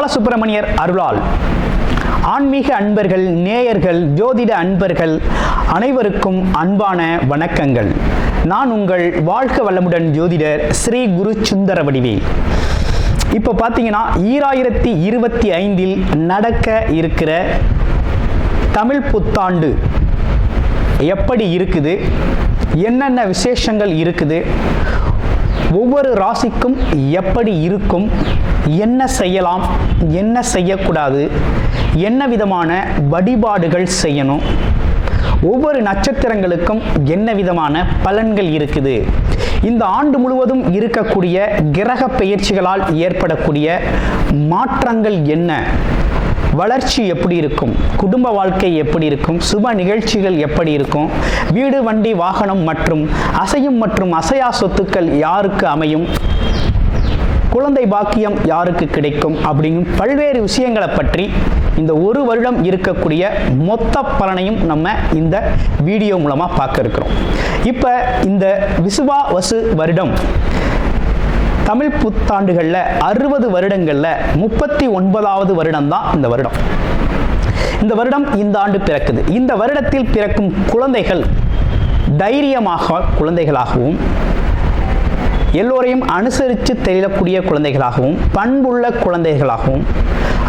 பாலசுப்பிரமணியர் அருளால் ஆன்மீக அன்பர்கள், நேயர்கள், ஜோதிட அன்பர்கள் அனைவருக்கும் அன்பான வணக்கங்கள். நான் உங்கள் வாழ்க வளமுடன் ஜோதிடர் ஸ்ரீ குரு சுந்தர வடிவேல். இப்போ பார்த்தீங்கன்னா 2025 நடக்க இருக்கிற தமிழ் புத்தாண்டு எப்படி இருக்குது, என்னென்ன விசேஷங்கள் இருக்குது, ஒவ்வொரு ராசிக்கும் எப்படி இருக்கும், என்ன செய்யலாம், என்ன செய்யக்கூடாது, என்ன விதமான வழிபாடுகள் செய்யணும், ஒவ்வொரு நட்சத்திரங்களுக்கும் என்ன விதமான பலன்கள் இருக்குது, இந்த ஆண்டு முழுவதும் இருக்கக்கூடிய கிரக பெயர்ச்சிகளால் ஏற்படக்கூடிய மாற்றங்கள் என்ன, வளர்ச்சி எப்படி இருக்கும், குடும்ப வாழ்க்கை எப்படி இருக்கும், சுப நிகழ்ச்சிகள் எப்படி இருக்கும், வீடு, வண்டி, வாகனம் மற்றும் அசையும் மற்றும் அசையா சொத்துக்கள் யாருக்கு அமையும், குழந்தை பாக்கியம் யாருக்கு கிடைக்கும் அப்படிங்கும் பல்வேறு விஷயங்களை பற்றி இந்த ஒரு வருடம் இருக்கக்கூடிய மொத்த பலனையும் நம்ம இந்த வீடியோ மூலமா பார்க்க இருக்கிறோம். இப்போ இந்த விசுவாவசு வருடம் தமிழ் புத்தாண்டுகளில் 60 வருடங்களில் 39வது வருடம் தான் இந்த வருடம். இந்த வருடம் இந்த ஆண்டு பிறக்குது. இந்த வருடத்தில் பிறக்கும் குழந்தைகள் தைரியமாக குழந்தைகளாகவும், எல்லோரையும் அனுசரித்து தெரியக்கூடிய குழந்தைகளாகவும், பண்புள்ள குழந்தைகளாகவும்,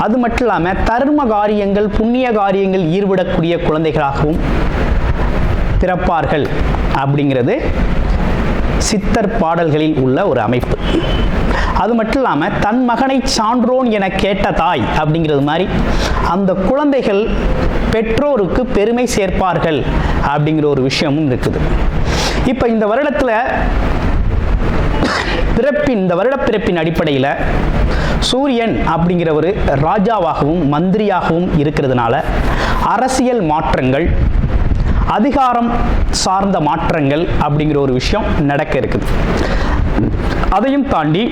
அது மட்டும் இல்லாமல் தர்ம காரியங்கள், புண்ணிய காரியங்கள் ஈடுபடக்கூடிய குழந்தைகளாகவும் பிறப்பார்கள் அப்படிங்கிறது சித்தர் பாடல்களில் உள்ள ஒரு அமைப்பு. அது மட்டும் இல்லாமல் தன் மகனை சான்றோன் என கேட்ட தாய் அப்படிங்கிறது மாதிரி அந்த குழந்தைகள் பெற்றோருக்கு பெருமை சேர்ப்பார்கள் அப்படிங்கிற ஒரு விஷயமும் இருக்குது. இப்போ இந்த வருடத்தில் இந்த வருட பிறப்பின் அடிப்படையில் சூரியன் அப்படிங்கிற ஒரு ராஜாவாகவும் மந்திரியாகவும் இருக்கிறதுனால அரசியல் மாற்றங்கள், அதிகாரம் சார்ந்த மாற்றங்கள் அப்படிங்கிற ஒரு விஷயம் நடக்க இருக்குது. அதையும் தாண்டி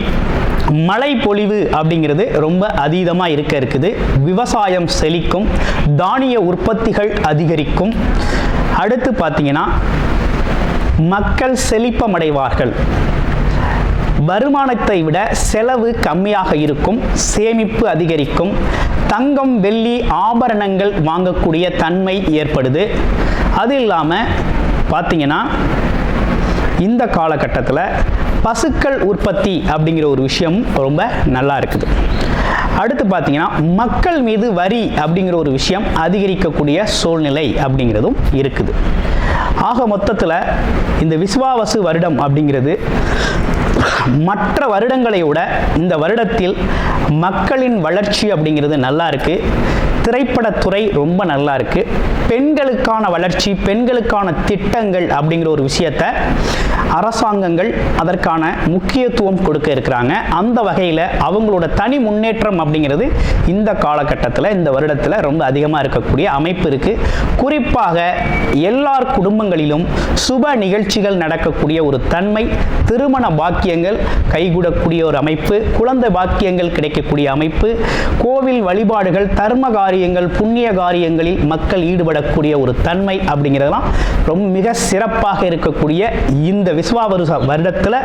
மழை பொழிவு அப்படிங்கிறது ரொம்ப அதீதமாக இருக்குது. விவசாயம் செழிக்கும், தானிய உற்பத்திகள் அதிகரிக்கும். அடுத்து பார்த்தீங்கன்னா மக்கள் செழிப்பமடைவார்கள். வருமானத்தை விட செலவு கம்மியாக இருக்கும், சேமிப்பு அதிகரிக்கும், தங்கம், வெள்ளி, ஆபரணங்கள் வாங்கக்கூடிய தன்மை ஏற்படுது. அது இல்லாமல் பார்த்தீங்கன்னா இந்த காலகட்டத்தில் பசுக்கள் உற்பத்தி அப்படிங்கிற ஒரு விஷயம் ரொம்ப நல்லா இருக்குது. அடுத்து பார்த்தீங்கன்னா மக்கள் மீது வரி அப்படிங்கிற ஒரு விஷயம் அதிகரிக்கக்கூடிய சூழ்நிலை அப்படிங்கிறதும் இருக்குது. ஆக மொத்தத்தில் இந்த விசுவாவசு வருடம் அப்படிங்கிறது மற்ற வருடங்களை விட இந்த வருடத்தில் மக்களின் வளர்ச்சி அப்படிங்கிறது நல்லா இருக்கு. திரைப்படத்துறை ரொம்ப நல்லா இருக்கு. பெண்களுக்கான வளர்ச்சி, பெண்களுக்கான திட்டங்கள் அப்படிங்கிற ஒரு விஷயத்தை அரசாங்கங்கள் அதற்கான முக்கியத்துவம் கொடுக்க இருக்கிறாங்க. அந்த வகையில் அவங்களோட தனி முன்னேற்றம் அப்படிங்கிறது இந்த காலகட்டத்தில், இந்த வருடத்தில் ரொம்ப அதிகமாக இருக்கக்கூடிய அமைப்பு இருக்கு. குறிப்பாக எல்லார் குடும்பங்களிலும் சுப நிகழ்ச்சிகள் நடக்கக்கூடிய ஒரு தன்மை, திருமண பாக்கியங்கள் கைகூடக்கூடிய ஒரு அமைப்பு, குழந்தை பாக்கியங்கள் கிடைக்கக்கூடிய அமைப்பு, கோவில் வழிபாடுகள், தர்ம காரியங்கள், புண்ணிய காரியங்களில் மக்கள் ஈடுபடக்கூடிய ஒரு தன்மை அப்படிங்கிறதெல்லாம் ரொம்ப மிக சிறப்பாக இருக்கக்கூடிய இந்த விசுவாவசு வருடத்தில்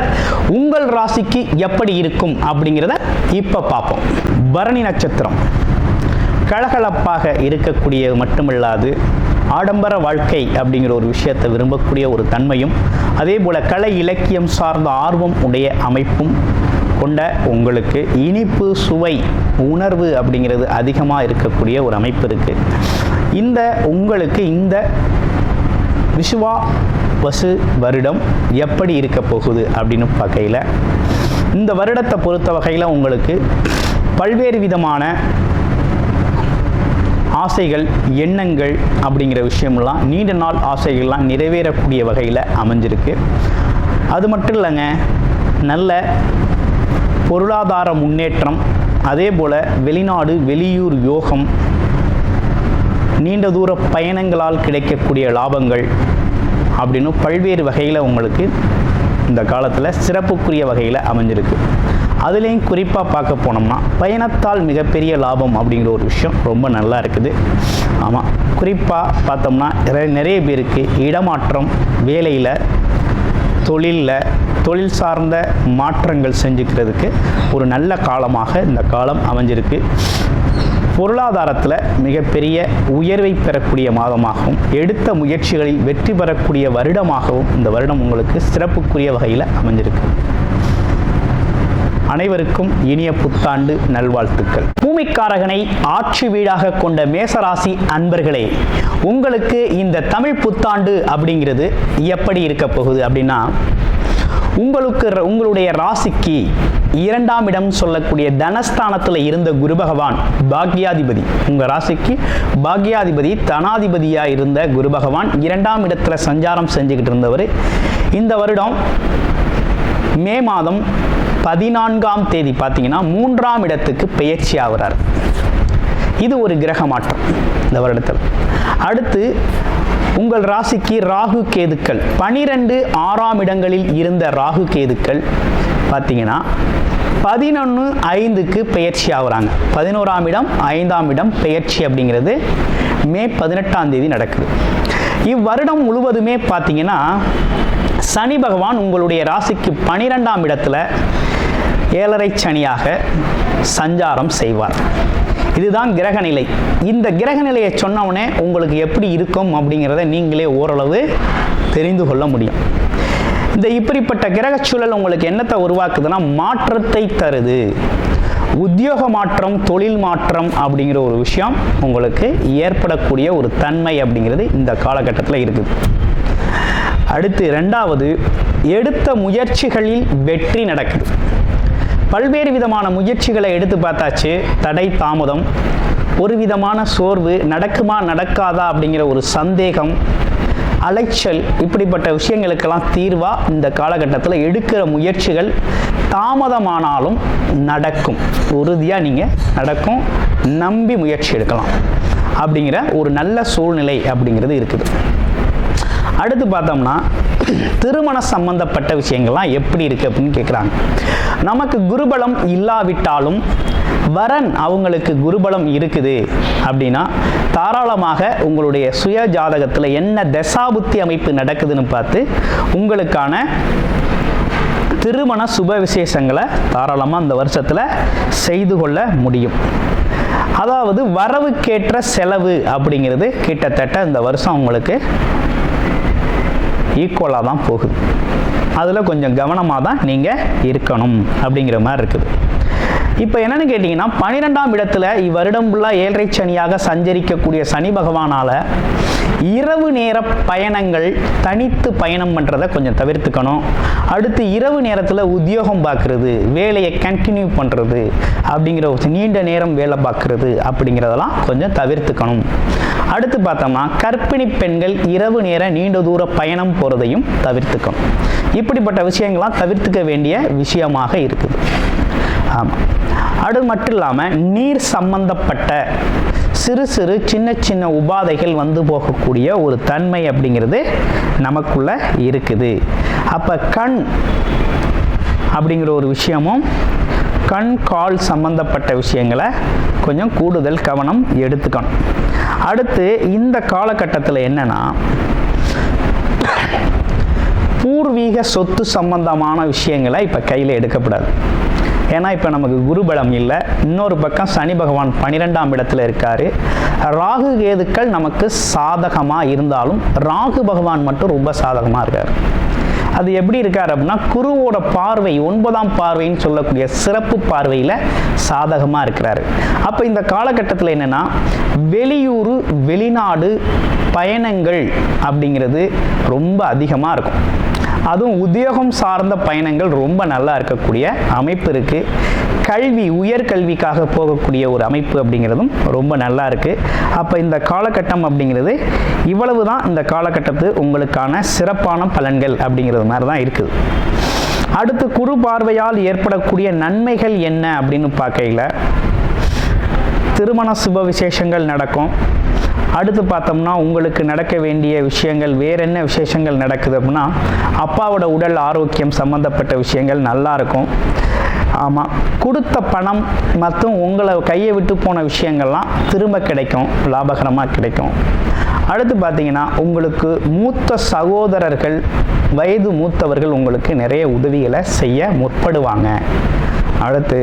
உங்கள் ராசிக்கு எப்படி இருக்கும் அப்படிங்கிறத இப்ப பார்ப்போம். பரணி நட்சத்திரம் கலகலப்பாக இருக்கக்கூடிய மட்டுமில்லாது ஆடம்பர வாழ்க்கை அப்படிங்கிற ஒரு விஷயத்தை விரும்பக்கூடிய ஒரு தன்மையும், அதே போல கலை இலக்கியம் சார்ந்த ஆர்வம் உடைய அமைப்பும் கொண்ட உங்களுக்கு இனிப்பு, சுவை, உணர்வு அப்படிங்கிறது அதிகமாக இருக்கக்கூடிய ஒரு அமைப்பு இருக்கு. இந்த உங்களுக்கு இந்த விசுவாவசு வருடம் எப்படி இருக்க போகுது அப்படின்னு பார்க்கையில், இந்த வருடத்தை பொறுத்த வகையில் உங்களுக்கு பல்வேறு விதமான ஆசைகள், எண்ணங்கள் அப்படிங்கிற விஷயம்லாம், நீண்ட நாள் ஆசைகள்லாம் நிறைவேறக்கூடிய வகையில் அமைஞ்சிருக்கு. அது மட்டும் இல்லைங்க, நல்ல பொருளாதார முன்னேற்றம், அதே போல் வெளிநாடு, வெளியூர் யோகம், நீண்ட தூர பயணங்களால் கிடைக்கக்கூடிய லாபங்கள் அப்படின்னு பல்வேறு வகையில் உங்களுக்கு இந்த காலத்தில் சிறப்புக்குரிய வகையில் அமைஞ்சிருக்கு. அதுலேயும் குறிப்பாக பார்க்க போனோம்னா பயணத்தால் மிகப்பெரிய லாபம் அப்படிங்கிற ஒரு விஷயம் ரொம்ப நல்லா இருக்குது. ஆமாம், குறிப்பாக பார்த்தோம்னா நிறைய பேருக்கு இடமாற்றம், வேலையில் தொழில் சார்ந்த மாற்றங்கள் செஞ்சுக்கிறதுக்கு ஒரு நல்ல காலமாக இந்த காலம் அமைஞ்சிருக்கு. பொருளாதாரத்தில் மிகப்பெரிய உயர்வை பெறக்கூடிய மாதமாகவும் எடுத்த முயற்சிகளில் வெற்றி பெறக்கூடிய வருடமாகவும் இந்த வருடம் உங்களுக்கு சிறப்புக்குரிய வகையில் அமைஞ்சிருக்கு. அனைவருக்கும் இனிய புத்தாண்டு நல்வாழ்த்துக்கள். பூமிக்காரகனை ஆட்சி வீடாக கொண்ட மேசராசி அன்பர்களே, உங்களுக்கு இந்த தமிழ் புத்தாண்டு அப்படிங்கிறது எப்படி இருக்க போகுது அப்படின்னா, உங்களுடைய ராசிக்கு 2ஆம் இடம் சொல்லக்கூடிய தனஸ்தானத்தில் இருந்த குரு பகவான் பாக்யாதிபதி, உங்கள் ராசிக்கு பாக்யாதிபதி தனாதிபதியாக இருந்த குரு பகவான் 2ஆம் இடத்துல சஞ்சாரம் செஞ்சுக்கிட்டு இருந்தவர் இந்த வருடம் மே மாதம் 14ஆம் தேதி பார்த்தீங்கன்னா 3ஆம் இடத்துக்கு பெயர்ச்சி ஆகிறார். இது ஒரு கிரக மாற்றம் இந்த வருடத்தில். அடுத்து உங்கள் ராசிக்கு ராகு கேதுக்கள் 12 6ஆம் இடங்களில் இருந்த ராகு கேதுக்கள் பார்த்தீங்கன்னா 11/5க்கு பெயர்ச்சி ஆகுறாங்க. 11ஆம் இடம் 5ஆம் இடம் பெயர்ச்சி அப்படிங்கிறது மே 18ஆம் தேதி நடக்குது. இவ்வருடம் முழுவதுமே பார்த்தீங்கன்னா சனி பகவான் உங்களுடைய ராசிக்கு 12ஆம் இடத்துல 7.5 சனியாக சஞ்சாரம் செய்வார். இதுதான் கிரகநிலை. இந்த கிரகநிலையை சொன்னவுடனே உங்களுக்கு எப்படி இருக்கும் அப்படிங்கிறத நீங்களே ஓரளவு தெரிந்து கொள்ள முடியும். இந்த இப்படிப்பட்ட கிரகச்சூழல் உங்களுக்கு என்னத்தை உருவாக்குதுன்னா மாற்றத்தை தருது. உத்தியோக மாற்றம், தொழில் மாற்றம் அப்படிங்கிற ஒரு விஷயம் உங்களுக்கு ஏற்படக்கூடிய ஒரு தன்மை அப்படிங்கிறது இந்த காலகட்டத்தில் இருக்குது. அடுத்து 2வது, எடுத்த முயற்சிகளில் வெற்றி நடக்குது. பல்வேறு விதமான முயற்சிகளை எடுத்து பார்த்தாச்சு, தடை தாமதம், ஒரு விதமான சோர்வு, நடக்குமா நடக்காதா அப்படிங்கிற ஒரு சந்தேகம், அலைச்சல், இப்படிப்பட்ட விஷயங்களுக்கெல்லாம் தீர்வாக இந்த காலகட்டத்தில் எடுக்கிற முயற்சிகள் தாமதமானாலும் நடக்கும். உறுதியாக நீங்கள் நடக்கும், நம்பி முயற்சி எடுக்கலாம் அப்படிங்கிற ஒரு நல்ல சூழ்நிலை அப்படிங்கிறது இருக்குது. அடுத்து பார்த்தோம்னா திருமண சம்பந்தப்பட்ட விஷயங்கள்லாம் எப்படி இருக்குது அப்படின்னு கேட்குறாங்க. நமக்கு குருபலம் இல்லாவிட்டாலும் வரன் அவங்களுக்கு குருபலம் இருக்குது அப்படின்னா தாராளமாக உங்களுடைய சுய ஜாதகத்தில் என்ன தசாபுத்தி அமைப்பு நடக்குதுன்னு பார்த்து உங்களுக்கான திருமண சுப விசேஷங்களை தாராளமாக இந்த வருஷத்தில் செய்து கொள்ள முடியும். அதாவது வரவுக்கேற்ற செலவு அப்படிங்கிறது கிட்டத்தட்ட இந்த வருஷம் உங்களுக்கு ஈக்குவலாக தான் போகுது. அதில் கொஞ்சம் கவனமாக தான் நீங்கள் இருக்கணும் அப்படிங்கிற மாதிரி இருக்குது. இப்போ என்னென்னு கேட்டிங்கன்னா 12ஆம் இடத்துல இவ்வருடம் ஃபுல்லாக 7.5 சனியாக சஞ்சரிக்கக்கூடிய சனி பகவானால் இரவு நேர பயணங்கள், தனித்து பயணம் பண்ணுறதை கொஞ்சம் தவிர்த்துக்கணும். அடுத்து இரவு நேரத்தில் உத்தியோகம் பார்க்குறது, வேலையை கண்டினியூ பண்ணுறது அப்படிங்கிற நீண்ட நேரம் வேலை பார்க்குறது அப்படிங்கிறதெல்லாம் கொஞ்சம் தவிர்த்துக்கணும். அடுத்து பார்த்தோம்னா கர்ப்பிணி பெண்கள் இரவு நேர நீண்ட தூர பயணம் போகிறதையும் தவிர்த்துக்கணும். இப்படிப்பட்ட விஷயங்கள்லாம் தவிர்த்துக்க வேண்டிய விஷயமாக இருக்குது. ஆமாம். அது மட்டும் இல்லாமல் நீர் சம்பந்தப்பட்ட சிறு சிறு சின்ன சின்ன உபாதைகள் வந்து போகக்கூடிய ஒரு தன்மை அப்படிங்கிறது நமக்குள்ள இருக்குது. அப்போ கண் அப்படிங்கிற ஒரு விஷயமும், கண் கால் சம்பந்தப்பட்ட விஷயங்களை கொஞ்சம் கூடுதல் கவனம் எடுத்துக்கணும். அடுத்து இந்த காலகட்டத்தில் என்னன்னா பூர்வீக சொத்து சம்பந்தமான விஷயங்களை இப்போ கையில் எடுக்கப்படாது. ஏன்னா இப்போ நமக்கு குருபலம் இல்லை. இன்னொரு பக்கம் சனி பகவான் 12ஆம் இடத்துல இருக்கார். ராகு கேதுக்கள் நமக்கு சாதகமாக இருந்தாலும் ராகு பகவான் மட்டும் ரொம்ப சாதகமாக இருக்கார். அது எப்படி இருக்கார் அப்படின்னா குருவோட பார்வை 9ஆம் பார்வைன்னு சொல்லக்கூடிய சிறப்பு பார்வையில் சாதகமாக இருக்கிறாரு. அப்போ இந்த காலகட்டத்தில் என்னென்னா வெளியூர் வெளிநாடு பயணங்கள் அப்படிங்கிறது ரொம்ப அதிகமாக இருக்கும். அதுவும் உத்தியோகம் சார்ந்த பயணங்கள் ரொம்ப நல்லா இருக்கக்கூடிய அமைப்பு இருக்குது. கல்வி, உயர்கல்விக்காக போகக்கூடிய ஒரு அமைப்பு அப்படிங்கிறதும் ரொம்ப நல்லா இருக்குது. அப்போ இந்த காலகட்டம் அப்படிங்கிறது இவ்வளவு தான் இந்த காலகட்டத்து உங்களுக்கான சிறப்பான பலன்கள் அப்படிங்கிறது மாதிரி தான் இருக்குது. அடுத்து குரு பார்வையால் ஏற்படக்கூடிய நன்மைகள் என்ன அப்படின்னு பார்க்கையில் திருமண சுப விசேஷங்கள் நடக்கும். அடுத்து பார்த்தோம்னா உங்களுக்கு நடக்க வேண்டிய விஷயங்கள் வேற என்ன விசேஷங்கள் நடக்குது அப்படின்னா அப்பாவோட உடல் ஆரோக்கியம் சம்பந்தப்பட்ட விஷயங்கள் நல்லா இருக்கும். ஆமாம், கொடுத்த பணம் மற்றும் உங்களை கையை விட்டு போன விஷயங்கள்லாம் திரும்ப கிடைக்கும், லாபகரமாக கிடைக்கும். அடுத்து பார்த்தீங்கன்னா உங்களுக்கு மூத்த சகோதரர்கள், வயது மூத்தவர்கள் உங்களுக்கு நிறைய உதவிகளை செய்ய முற்படுவாங்க. அடுத்து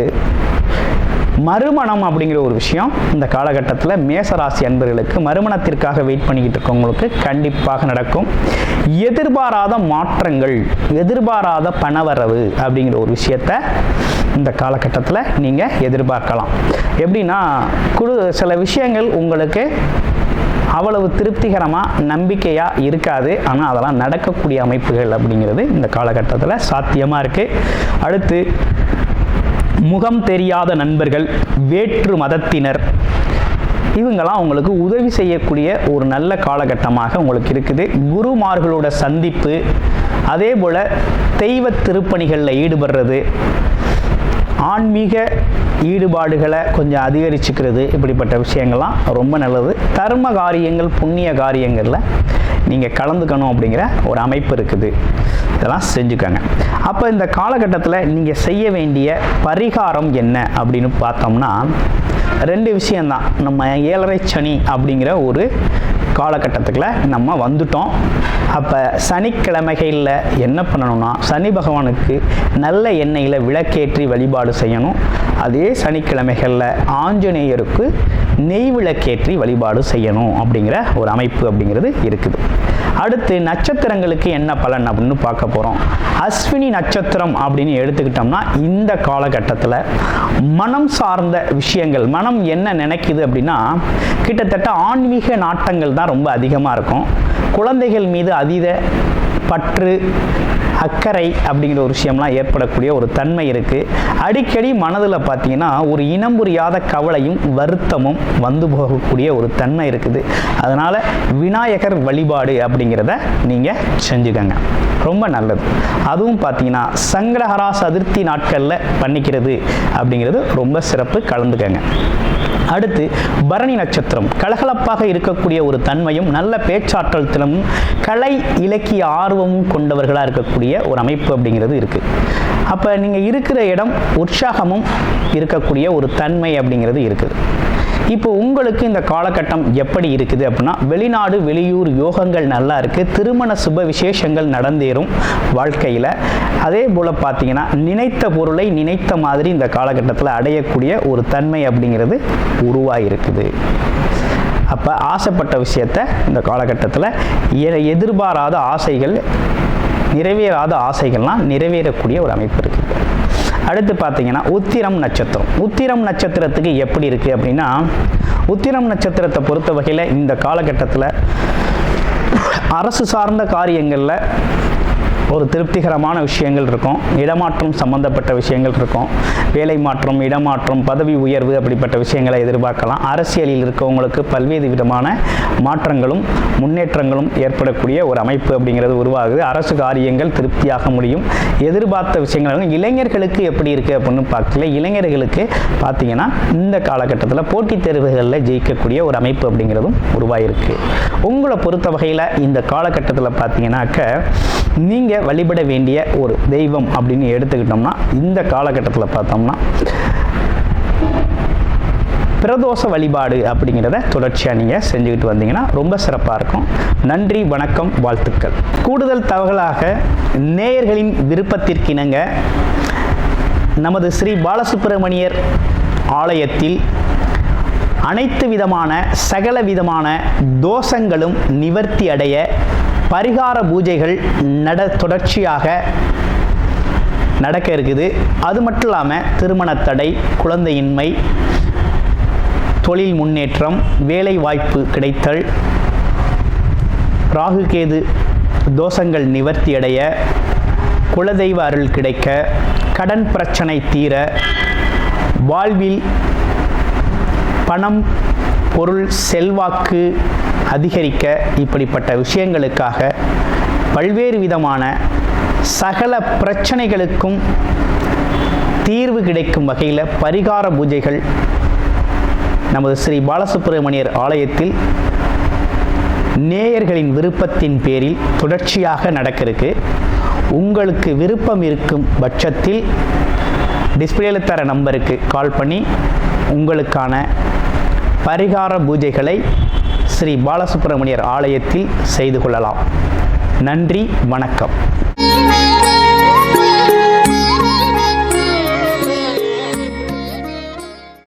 மறுமணம் அப்படிங்கிற ஒரு விஷயம் இந்த காலகட்டத்தில் மேசராசி அன்பர்களுக்கு மறுமணத்திற்காக வெயிட் பண்ணிக்கிட்டு இருக்கவங்களுக்கு கண்டிப்பாக நடக்கும். எதிர்பாராத மாற்றங்கள், எதிர்பாராத பணவரவு அப்படிங்கிற ஒரு விஷயத்தை இந்த காலகட்டத்தில் நீங்கள் எதிர்பார்க்கலாம். எப்படின்னா சில விஷயங்கள் உங்களுக்கு அவ்வளவு திருப்திகரமாக நம்பிக்கையாக இருக்காது, ஆனால் அதெல்லாம் நடக்கக்கூடிய அமைப்புகள் அப்படிங்கிறது இந்த காலகட்டத்தில் சாத்தியமாக இருக்குது. அடுத்து முகம் தெரியாத நண்பர்கள், வேற்று மதத்தினர், இவங்கெல்லாம் உங்களுக்கு உதவி செய்யக்கூடிய ஒரு நல்ல காலகட்டமாக உங்களுக்கு இருக்குது. குருமார்களோட சந்திப்பு, அதே போல் தெய்வ திருப்பணிகளில் ஈடுபடுறது, ஆன்மீக ஈடுபாடுகளை கொஞ்சம் அதிகரிச்சுக்கிறது, இப்படிப்பட்ட விஷயங்கள்லாம் ரொம்ப நல்லது. தர்ம காரியங்கள், புண்ணிய காரியங்களில் நீங்கள் கலந்துக்கணும் அப்படிங்கிற ஒரு அமைப்பு இருக்குது. இதெல்லாம் செஞ்சுக்கோங்க. அப்போ இந்த காலகட்டத்தில் நீங்கள் செய்ய வேண்டிய பரிகாரம் என்ன அப்படின்னு பார்த்தோம்னா 2 விஷயந்தான். நம்ம 7.5 சனி அப்படிங்கிற ஒரு காலகட்டத்துக்குள்ள நம்ம வந்துட்டோம். அப்போ சனிக்கிழமைகளில் என்ன பண்ணணும்னா சனி பகவானுக்கு நல்ல எண்ணெயில் விளக்கேற்றி வழிபாடு செய்யணும். அதே சனிக்கிழமைகளில் ஆஞ்சநேயருக்கு நெய் விளக்கேற்றி வழிபாடு செய்யணும் அப்படிங்கிற ஒரு அமைப்பு அப்படிங்கிறது இருக்குது. அடுத்து நட்சத்திரங்களுக்கு என்ன பலன் அப்படின்னு பார்க்க போகிறோம். அஸ்வினி நட்சத்திரம் அப்படின்னு எடுத்துக்கிட்டோம்னா இந்த காலகட்டத்தில் மனம் சார்ந்த விஷயங்கள், மனம் என்ன நினைக்குது அப்படின்னா கிட்டத்தட்ட ஆன்மீக நாட்டங்கள் தான் ரொம்ப அதிகமாக இருக்கும். குழந்தைகள் மீது அதீத பற்று, அக்கறை அப்படிங்கிற ஒரு விஷயம்லாம் ஏற்படக்கூடிய ஒரு தன்மை இருக்குது. அடிக்கடி மனதில் பார்த்தீங்கன்னா ஒரு இனம் புரியாத கவலையும் வருத்தமும் வந்து போகக்கூடிய ஒரு தன்மை இருக்குது. அதனால் விநாயகர் வழிபாடு அப்படிங்கிறத நீங்கள் செஞ்சுக்கங்க, ரொம்ப நல்லது. அதுவும் பார்த்தீங்கன்னா சங்கடஹரா சதுர்த்தி நாட்களில் பண்ணிக்கிறது அப்படிங்கிறது ரொம்ப சிறப்பு, கலந்துக்கங்க. அடுத்து பரணி நட்சத்திரம், கலகலப்பாக இருக்கக்கூடிய ஒரு தன்மையும் நல்ல பேச்சாற்றல் திறமும் கலை இலக்கிய ஆர்வமும் கொண்டவர்களாக இருக்கக்கூடிய ஒரு அமைப்பு அப்படிங்கிறது இருக்குது. அப்போ நீங்கள் இருக்கிற இடம் உற்சாகமும் இருக்கக்கூடிய ஒரு தன்மை அப்படிங்கிறது இருக்குது. இப்போ உங்களுக்கு இந்த காலகட்டம் எப்படி இருக்குது அப்படின்னா வெளிநாடு வெளியூர் யோகங்கள் நல்லா இருக்குது. திருமண சுப விசேஷங்கள் நடந்தேறும் வாழ்க்கையில். அதே போல் பார்த்தீங்கன்னா நினைத்த பொருளை நினைத்த மாதிரி இந்த காலகட்டத்தில் அடையக்கூடிய ஒரு தன்மை அப்படிங்கிறது உருவாகிருக்குது. அப்போ ஆசைப்பட்ட விஷயத்தை இந்த காலகட்டத்தில் எதிர்பாராத ஆசைகள், நிறைவேறாத ஆசைகள்லாம் நிறைவேறக்கூடிய ஒரு அமைப்பு இருக்குது. அடுத்து பார்த்தீங்கன்னா உத்திரம் நட்சத்திரம். உத்திரம் நட்சத்திரத்துக்கு எப்படி இருக்குது அப்படின்னா உத்திரம் நட்சத்திரத்தை பொறுத்த வகையில் இந்த காலகட்டத்தில் அரசு சார்ந்த காரியங்களில் ஒரு திருப்திகரமான விஷயங்கள் இருக்கும். இடமாற்றம் சம்பந்தப்பட்ட விஷயங்கள் இருக்கும். வேலை மாற்றம், இடமாற்றம், பதவி உயர்வு அப்படிப்பட்ட விஷயங்களை எதிர்பார்க்கலாம். அரசியலில் இருக்கவங்களுக்கு பல்வேறு விதமான மாற்றங்களும் முன்னேற்றங்களும் ஏற்படக்கூடிய ஒரு அமைப்பு அப்படிங்கிறது உருவாகுது. அரசு காரியங்கள் திருப்தியாக முடியும். எதிர்பார்த்த விஷயங்கள் இளைஞர்களுக்கு எப்படி இருக்குது அப்படின்னு பார்க்கல. இளைஞர்களுக்கு பார்த்தீங்கன்னா இந்த காலகட்டத்தில் போட்டித் தேர்வுகளில் ஜெயிக்கக்கூடிய ஒரு அமைப்பு அப்படிங்கிறதும் உருவாயிருக்கு. உங்களை பொறுத்த வகையில் இந்த காலகட்டத்தில் பார்த்தீங்கன்னாக்க நீங்கள் வழிபட வேண்டிய ஒரு தெய்வம் அப்படின்னு எடுத்துக்கிட்டோம்னா இந்த காலகட்டத்தில் பார்த்தோம்னா பிரதோஷ வழிபாடு அப்படிங்கிறத தொடர்ச்சியாக நீங்கள் செஞ்சுக்கிட்டு வந்தீங்கன்னா ரொம்ப சிறப்பாக இருக்கும். நன்றி, வணக்கம், வாழ்த்துக்கள். கூடுதல் தகவலாக நேயர்களின் விருப்பத்திற்கிணங்க நமது ஸ்ரீ பாலசுப்பிரமணியர் ஆலயத்தில் அனைத்து விதமான சகல விதமான தோஷங்களும் நிவர்த்தி அடைய பரிகார பூஜைகள் தொடர்ச்சியாக நடக்க இருக்குது. அது மட்டும் இல்லாமல் திருமண தடை, குழந்தையின்மை, தொழில் முன்னேற்றம், வேலை வாய்ப்பு கிடைத்தல், ராகுகேது தோஷங்கள் நிவர்த்தி அடைய, குலதெய்வ அருள் கிடைக்க, கடன் பிரச்சனை தீர, வாழ்வில் பணம், பொருள், செல்வாக்கு அதிகரிக்க, இப்படிப்பட்ட விஷயங்களுக்காக பல்வேறு விதமான சகல பிரச்சனைகளுக்கும் தீர்வு கிடைக்கும் வகையில் பரிகார பூஜைகள் நமது ஸ்ரீ பாலசுப்பிரமணியர் ஆலயத்தில் நேயர்களின் விருப்பத்தின் பேரில் தொடர்ச்சியாக நடக்கிறதுக்கு உங்களுக்கு விருப்பம் இருக்கும் பட்சத்தில் டிஸ்பிளேல தர நம்பருக்கு கால் பண்ணி உங்களுக்கான பரிகார பூஜைகளை ஸ்ரீ பாலசுப்பிரமணியர் ஆலயத்தில் செய்து கொள்ளலாம். நன்றி, வணக்கம்.